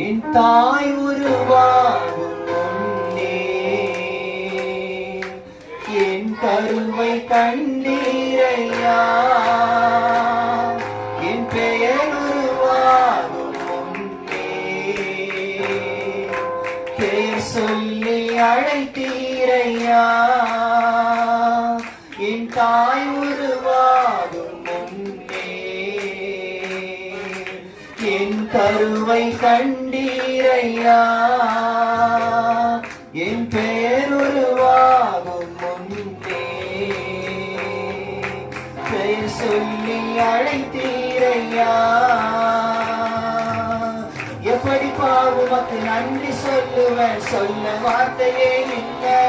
என் தாய் உருவாகும் முன்னே என் கருவை கண்டீரையா. என் பெயர் உருவாகும் முன்னே பெயர் சொல்லி அழைத்தீரையா. என் தாய் உருவாகும் முன்னே என் கருவை கண்டீரையா. என் பெயர் உருவாகும் முன்னே பெயர் சொல்லி அழைத்தீரையா. எப்படி உமக்கு நன்றி சொல்லுவேன், சொல்ல வார்த்தையே இல்லை.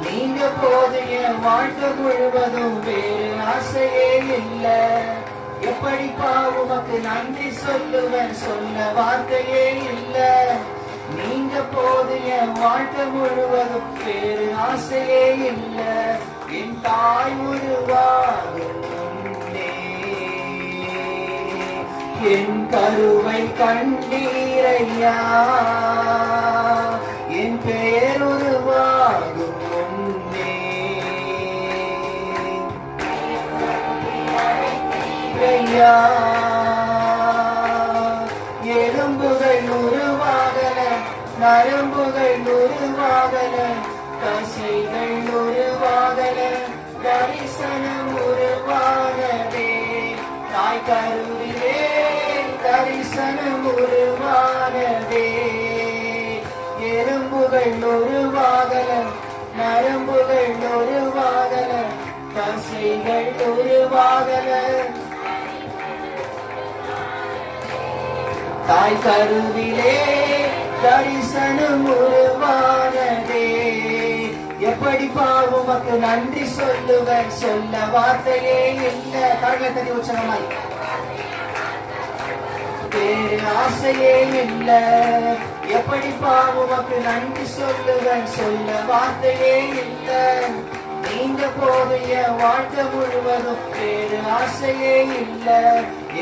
நீங்க போது என் வாழ்க்கை முழுவதும் வேறு ஆசையே இல்லை. எப்படி உமக்கு நன்றி சொல்லுவேன், சொல்ல வார்த்தையே இல்லை. நீங்க போது என் வாழ்க்கை முழுவதும் வேறு ஆசையே இல்லை. என் தாய் உருவாகும் முன்னே என் கருவை கண்டீரையா. என் பெயர் உருவாகும் முன்னே ஐயா. எலும்புகள் உருவாகல, நரம்புகள் உருவாகல, தசைகள் உருவாகல, தரிசனம் உருவானதே. தாய் கருவிலே தரிசனம் உருவானதே. எலும்புகள் உருவாகல, நரம்புகள் உருவாகல, தசைகள் உருவாகல, தாய் கருவிலே தரிசனம் உருவானதே. எப்படி உமக்கு நன்றி சொல்லுவேன், சொல்ல வார்த்தையே இல்லை. கடலை தனி உச்சமாய் வேறு ஆசையே இல்லை. எப்படி உமக்கு நன்றி சொல்லுவேன், சொல்ல வார்த்தையே இல்லை. நீங்க போது என் வாழ்க்கை முழுவதும் வேறு ஆசையே இல்லை.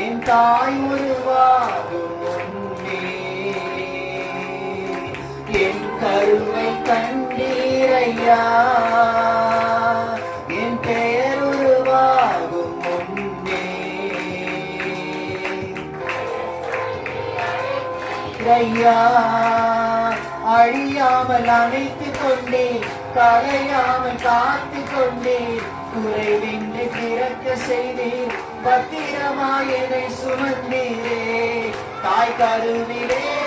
என் தாய் உருவாகும் முன்னே என் கருவை கண்டீரையா. என் பெயர் உருவாகும் முன்னே ஐயா. அழியாமல் அணைத்துக் கொண்டே, கலையாமல் காத்து கொண்டே, குறைவின்றி பிறக்க செய்தீர், பத்திரமாய் என்னை சுமந்தீரே. தாய் கருவிலே